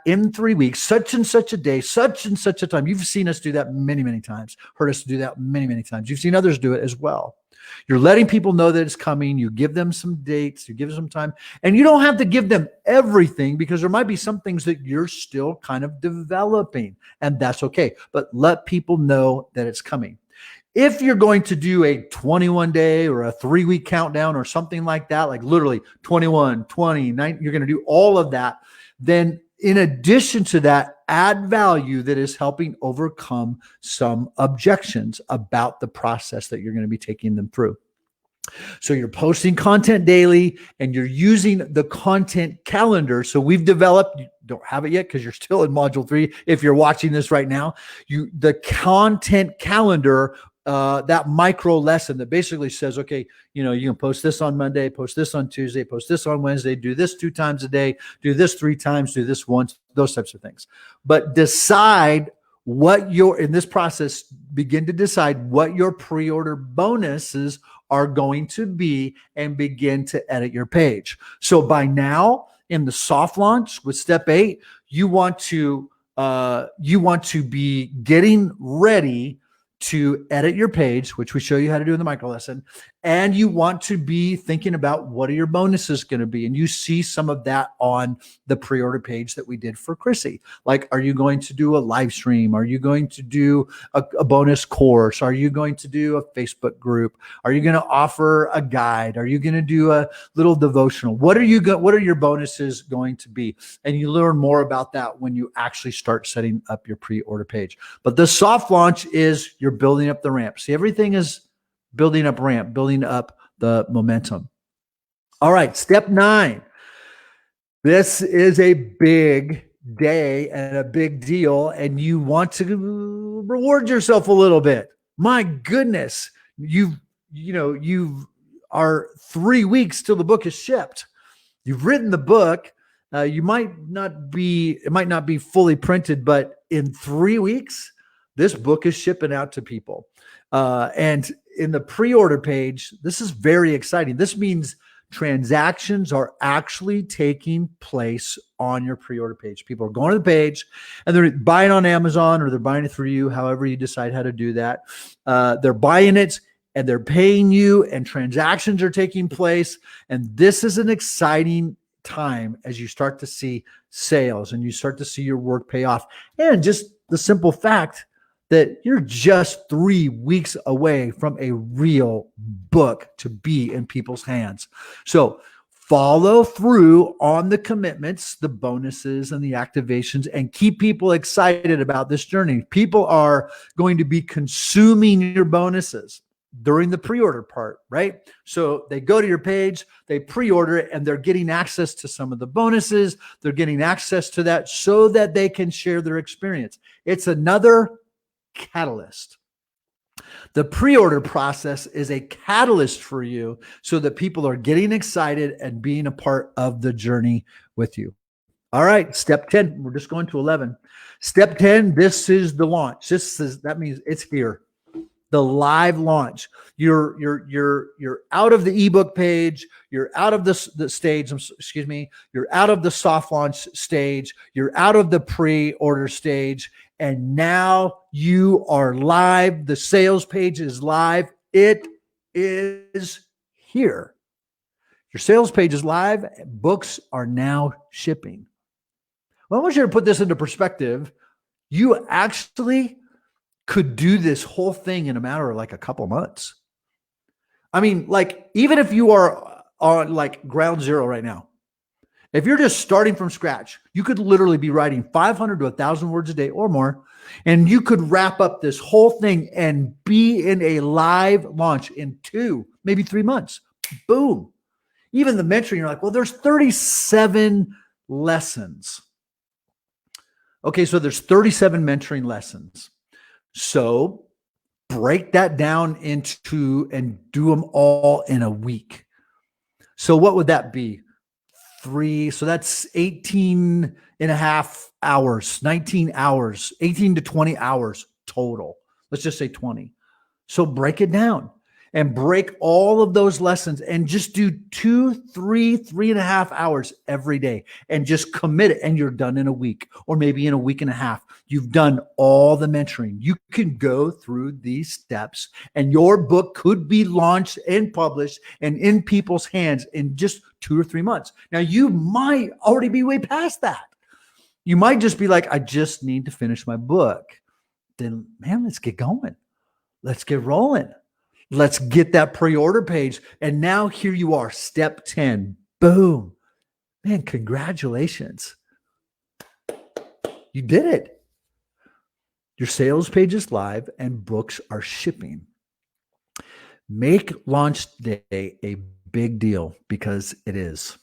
in 3 weeks, such and such a day, such and such a time. You've seen us do that many, many times, heard us do that many, many times. You've seen others do it as well. You're letting people know that it's coming. You give them some dates, you give them some time, and you don't have to give them everything, because there might be some things that you're still kind of developing, and that's okay. But let people know that it's coming. If you're going to do a 21-day or a 3-week countdown or something like that, like literally 21, 20, 9, you're going to do all of that, then in addition to that, add value that is helping overcome some objections about the process that you're going to be taking them through. So you're posting content daily and you're using the content calendar. So we've developed, you don't have it yet because you're still in module 3. If you're watching this right now, the content calendar, that micro lesson that basically says, okay, you can post this on Monday, post this on Tuesday, post this on Wednesday, do this 2 times a day, do this 3 times, do this once, those types of things. But decide in this process, begin to decide what your pre-order bonuses are going to be and begin to edit your page. So by now, in the soft launch with step 8, you want to be getting ready to edit your page, which we show you how to do in the micro lesson. And you want to be thinking about what are your bonuses going to be. And you see some of that on the pre-order page that we did for Krissy. Like, are you going to do a live stream? Are you going to do a bonus course? Are you going to do a Facebook group? Are you going to offer a guide? Are you going to do a little devotional? What are your bonuses going to be? And you learn more about that when you actually start setting up your pre-order page. But the soft launch is you're building up the ramp. See, everything is building up ramp, building up the momentum. All right, step 9. This is a big day and a big deal, and you want to reward yourself a little bit. My goodness, you are 3 weeks till the book is shipped. You've written the book. It might not be fully printed, but in 3 weeks, this book is shipping out to people. And in the pre-order page, this is very exciting. This means transactions are actually taking place on your pre-order page. People are going to the page and they're buying on Amazon, or they're buying it through you, however you decide how to do that. They're buying it and they're paying you, and transactions are taking place. And this is an exciting time as you start to see sales and you start to see your work pay off. And just the simple fact that you're just 3 weeks away from a real book to be in people's hands. So follow through on the commitments, the bonuses, and the activations, and keep people excited about this journey. People are going to be consuming your bonuses during the pre-order part, right? So they go to your page, they pre-order it, and they're getting access to some of the bonuses. They're getting access to that so that they can share their experience. It's another catalyst. The pre-order process is a catalyst for you so that people are getting excited and being a part of the journey with you. All right, step 10, we're just going to 11. Step 10, this is the launch. That means it's here. The live launch. You're out of the ebook page. You're out of the stage. You're out of the soft launch stage. You're out of the pre-order stage. And now you are live. The sales page is live. It is here. Your sales page is live. Books are now shipping. Well, I want you to put this into perspective. You actually could do this whole thing in a matter of like a couple months. I mean, like, even if you are on like ground zero right now, if you're just starting from scratch, you could literally be writing 500 to 1,000 words a day or more, and you could wrap up this whole thing and be in a live launch in 2, maybe 3 months. Boom. Even the mentoring, you're like, well, there's 37 lessons. Okay, so there's 37 mentoring lessons. So break that down into and do them all in a week. So what would that be? 3. So that's 18 and a half hours, 19 hours, 18 to 20 hours total. Let's just say 20. So break it down and break all of those lessons and just do 2, 3, 3.5 hours every day and just commit it. And you're done in a week, or maybe in a week and a half. You've done all the mentoring. You can go through these steps and your book could be launched and published and in people's hands in just 2 or 3 months. Now, you might already be way past that. You might just be like, I just need to finish my book. Then, man, let's get going. Let's get rolling. Let's get that pre-order page. And now here you are, step 10. Boom. Man, congratulations. You did it. Your sales page is live and books are shipping. Make launch day a big deal, because it is.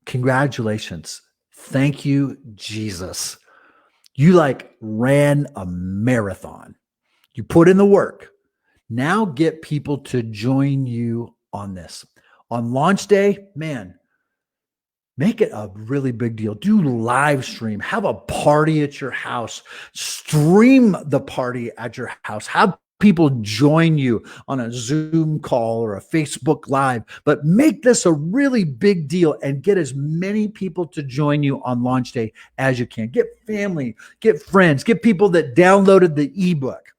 Congratulations. Thank you, Jesus. You like ran a marathon. You put in the work. Now get people to join you on this. On launch day, man, Make it a really big deal. Do live stream, have a party at your house, stream the party at your house, have people join you on a Zoom call or a Facebook Live, but make this a really big deal and get as many people to join you on launch day as you can. Get family, get friends, get people that downloaded the ebook,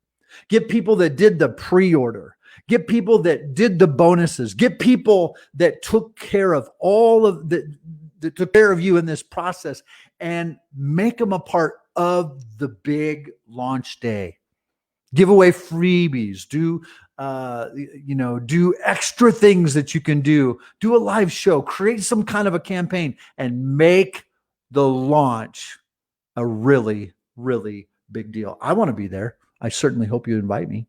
get people that did the pre-order. Get people that did the bonuses. Get people that took care of all of that took care of you in this process, and make them a part of the big launch day. Give away freebies. Do do extra things that you can do. Do a live show. Create some kind of a campaign and make the launch a really, really big deal. I want to be there. I certainly hope you invite me.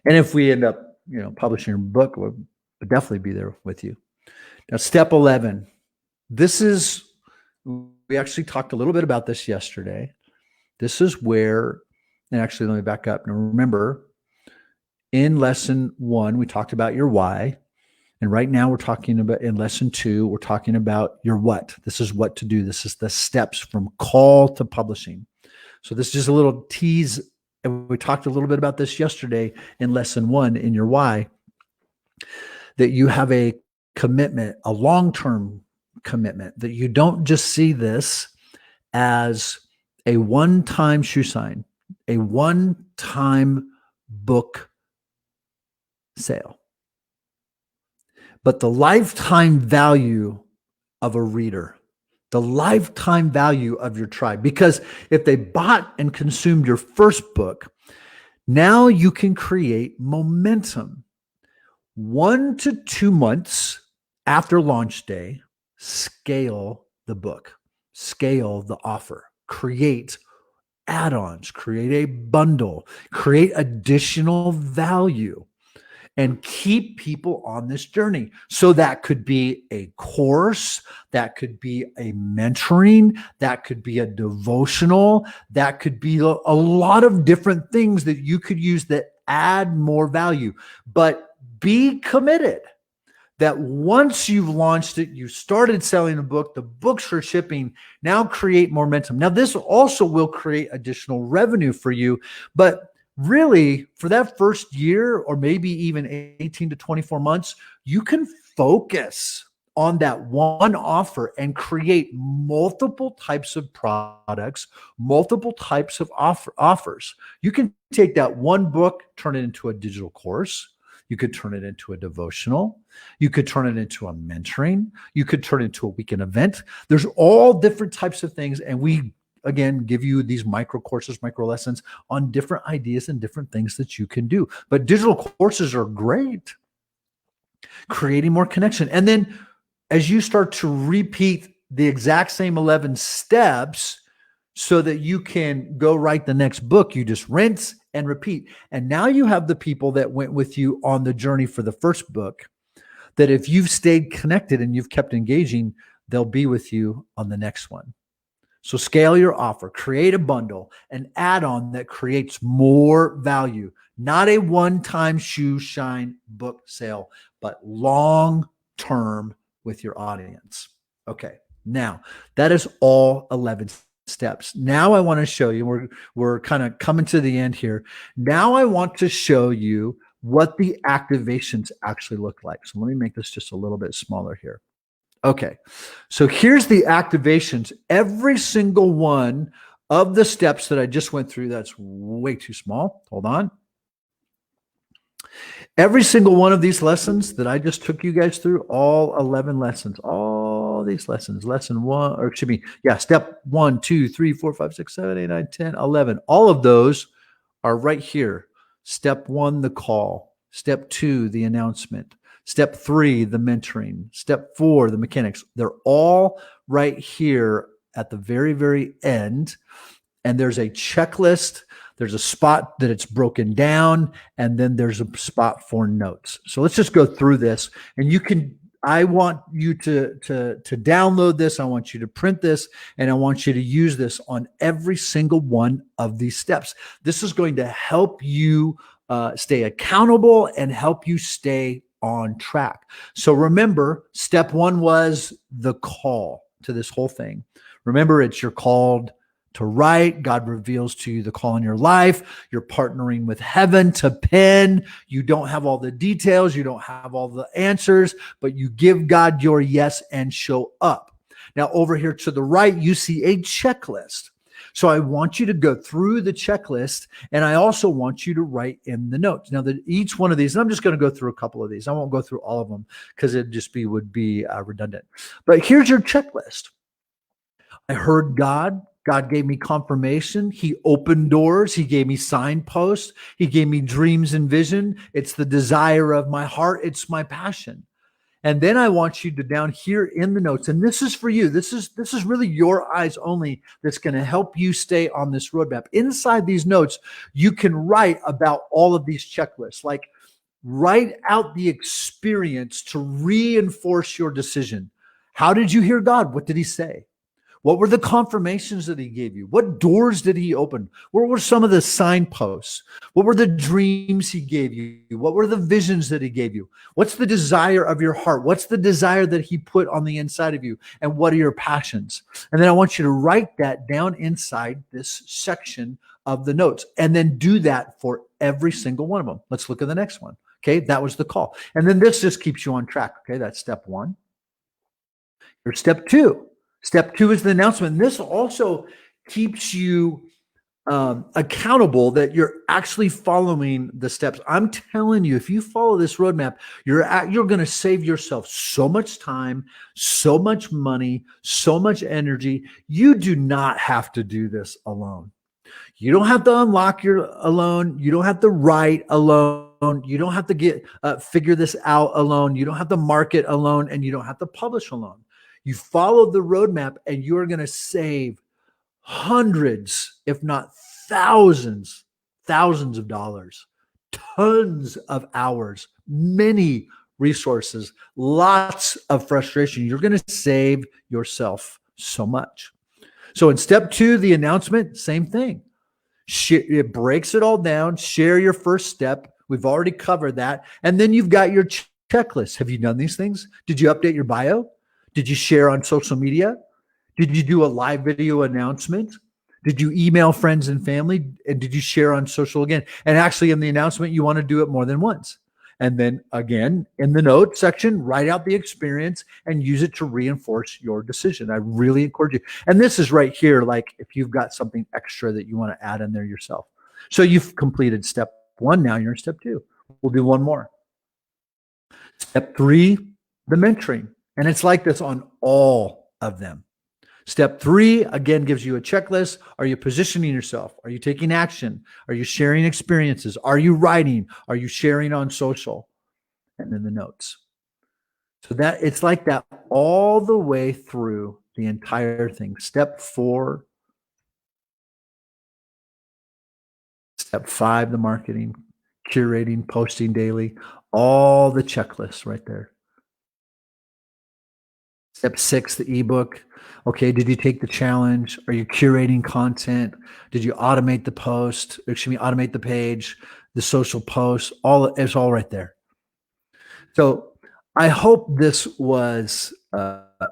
And if we end up, publishing a book, we'll definitely be there with you. Now, step 11. We actually talked a little bit about this yesterday. This is where, and actually, let me back up. Now, remember, in lesson 1, we talked about your why. And right now, we're talking about, in lesson 2, we're talking about your what. This is what to do. This is the steps from call to publishing. So this is just a little tease. And we talked a little bit about this yesterday in lesson 1 in your why, that you have a commitment, a long-term commitment, that you don't just see this as a one-time shoe sign, a one-time book sale, but the lifetime value of a reader, the lifetime value of your tribe. Because if they bought and consumed your first book, now you can create momentum. 1 to 2 months after launch day, scale the book, scale the offer, create add-ons, create a bundle, create additional value, and keep people on this journey. So that could be a course, that could be a mentoring, that could be a devotional, that could be a lot of different things that you could use that add more value. But be committed that once you've launched it, you started selling a book, the books are shipping, now create momentum. Now, this also will create additional revenue for you, but really, for that first year, or maybe even 18 to 24 months, you can focus on that one offer and create multiple types of products, multiple types of offers. You can take that one book, turn it into a digital course. You could turn it into a devotional. You could turn it into a mentoring. You could turn it into a weekend event. There's all different types of things. And we, again, give you these micro courses, micro lessons on different ideas and different things that you can do. But digital courses are great. Creating more connection. And then as you start to repeat the exact same 11 steps so that you can go write the next book, you just rinse and repeat. And now you have the people that went with you on the journey for the first book, that if you've stayed connected and you've kept engaging, they'll be with you on the next one. So scale your offer, create a bundle, an add-on that creates more value, not a one-time shoe shine book sale, but long-term with your audience. Okay, now that is all 11 steps. Now I want to show you, we're kind of coming to the end here. Now I want to show you what the activations actually look like. So let me make this just a little bit smaller here. Okay, so here's the activations. Every single one of the steps that I just went through, that's way too small. Hold on. Every single one of these lessons that I just took you guys through, all 11 lessons, all these lessons, lesson 1, or excuse me, step 1, 2, 3, 4, 5, 6, 7, 8, 9, 10, 11. All of those are right here. Step 1, the call. Step 2, the announcement. Step 3, the mentoring. Step 4, the mechanics. They're all right here at the very, very end. And there's a checklist. There's a spot that it's broken down. And then there's a spot for notes. So let's just go through this. And I want you to download this. I want you to print this. And I want you to use this on every single one of these steps. This is going to help you stay accountable and help you stay on track. So remember, step one was the call to this whole thing. Remember, it's you're called to write. God reveals to you the call in your life. You're partnering with heaven to pen. You don't have all the details. You don't have all the answers, but you give God your yes and show up. Now, over here to the right, you see a checklist. So I want you to go through the checklist, and I also want you to write in the notes. Now, each one of these, and I'm just going to go through a couple of these. I won't go through all of them because it just would be redundant. But here's your checklist. I heard God. God gave me confirmation. He opened doors. He gave me signposts. He gave me dreams and vision. It's the desire of my heart. It's my passion. And then I want you to down here in the notes, and this is for you. This is really your eyes only that's going to help you stay on this roadmap. Inside these notes, you can write about all of these checklists, like write out the experience to reinforce your decision. How did you hear God? What did he say? What were the confirmations that he gave you? What doors did he open? What were some of the signposts? What were the dreams he gave you? What were the visions that he gave you? What's the desire of your heart? What's the desire that he put on the inside of you? And what are your passions? And then I want you to write that down inside this section of the notes, and then do that for every single one of them. Let's look at the next one. Okay, that was the call. And then this just keeps you on track. Okay, that's step one. Here's step two. Step two is the announcement. And this also keeps you accountable that you're actually following the steps. I'm telling you, if you follow this roadmap, you're going to save yourself so much time, so much money, so much energy. You do not have to do this alone. You don't have to unlock your alone. You don't have to write alone. You don't have to get figure this out alone. You don't have to market alone, and you don't have to publish alone. You follow the roadmap, and you are going to save hundreds, if not thousands of dollars, tons of hours, many resources, lots of frustration. You're going to save yourself so much. So in step two, the announcement, same thing. It breaks it all down. Share your first step. We've already covered that. And then you've got your checklist. Have you done these things? Did you update your bio? Did you share on social media? Did you do a live video announcement? Did you email friends and family? And did you share on social again? And actually in the announcement, you want to do it more than once. And then again, in the notes section, write out the experience and use it to reinforce your decision. I really encourage you. And this is right here, like if you've got something extra that you want to add in there yourself. So you've completed step one. Now you're in step two. We'll do one more. Step three, the mentoring. And it's like this on all of them. Step three, again, gives you a checklist. Are you positioning yourself? Are you taking action? Are you sharing experiences? Are you writing? Are you sharing on social? And then the notes. So that it's like that all the way through the entire thing. Step four. Step five, the marketing, curating, posting daily, all the checklists right there. Step six, the ebook. Okay, did you take the challenge? Are you curating content? Did you automate the post? Automate the page, the social posts? It's all right there. So I hope this was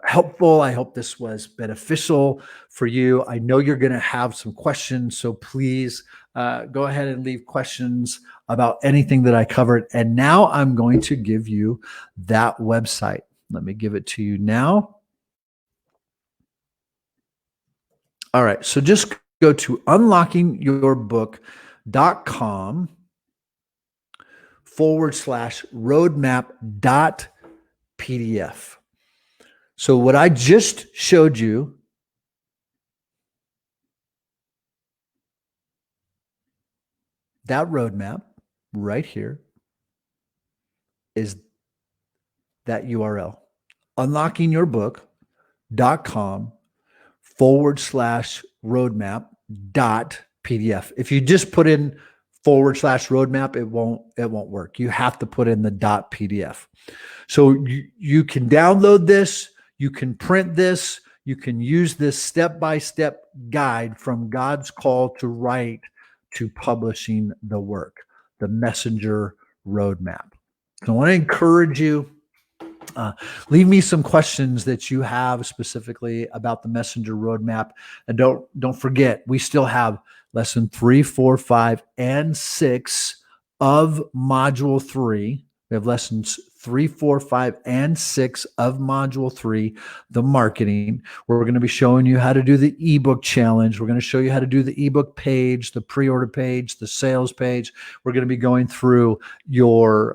helpful. I hope this was beneficial for you. I know you're going to have some questions, so please go ahead and leave questions about anything that I covered. And now I'm going to give you that website. Let me give it to you now. All right. So just go to unlockingyourbook.com/roadmap.pdf. So what I just showed you, that roadmap right here, is that URL, unlockingyourbook.com/roadmap.pdf. If you just put in /roadmap, it won't work. You have to put in the .pdf. So you can download this, you can print this, you can use this step-by-step guide from God's call to write to publishing the work, the messenger roadmap. So I want to encourage you. Leave me some questions that you have specifically about the messenger roadmap, and don't forget, we still have lesson 3, 4, 5, and 6 of module 3. We have lessons 3, 4, 5, and 6 of module 3, the marketing. We're going to be showing you how to do the ebook challenge. We're going to show you how to do the ebook page, the pre-order page, the sales page. We're going to be going through we're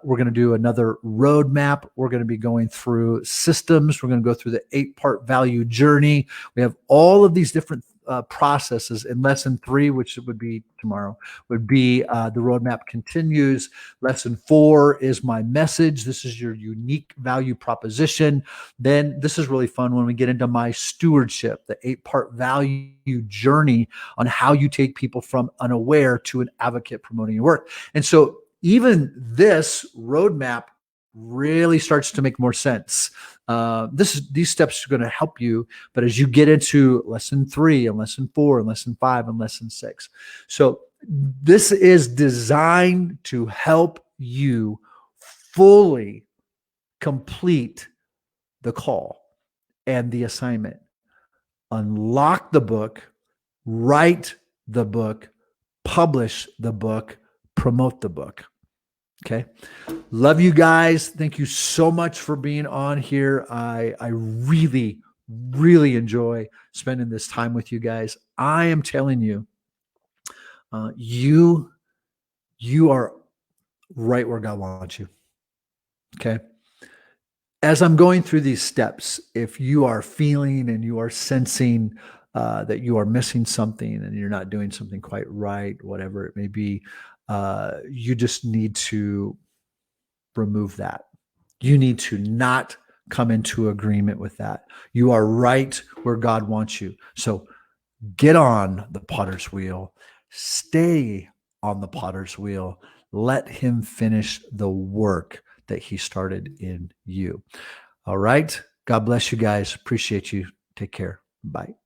going to do another roadmap. We're going to be going through systems. We're going to go through the 8-part value journey. We have all of these different processes. In lesson 3, which would be tomorrow, would be the roadmap continues. Lesson 4 is my message. This is your unique value proposition. Then this is really fun when we get into my stewardship, the 8-part value journey on how you take people from unaware to an advocate promoting your work. And so even this roadmap really starts to make more sense. These steps are going to help you, but as you get into lesson 3 and lesson 4 and lesson 5 and lesson 6. So this is designed to help you fully complete the call and the assignment. Unlock the book, write the book, publish the book, promote the book. Okay. Love you guys. Thank you so much for being on here. I really, really enjoy spending this time with you guys. I am telling you, you are right where God wants you. Okay. As I'm going through these steps, if you are feeling and you are sensing that you are missing something and you're not doing something quite right, whatever it may be, you just need to remove that. You need to not come into agreement with that. You are right where God wants you. So get on the potter's wheel, stay on the potter's wheel, let him finish the work that he started in you. All right. God bless you guys. Appreciate you. Take care. Bye.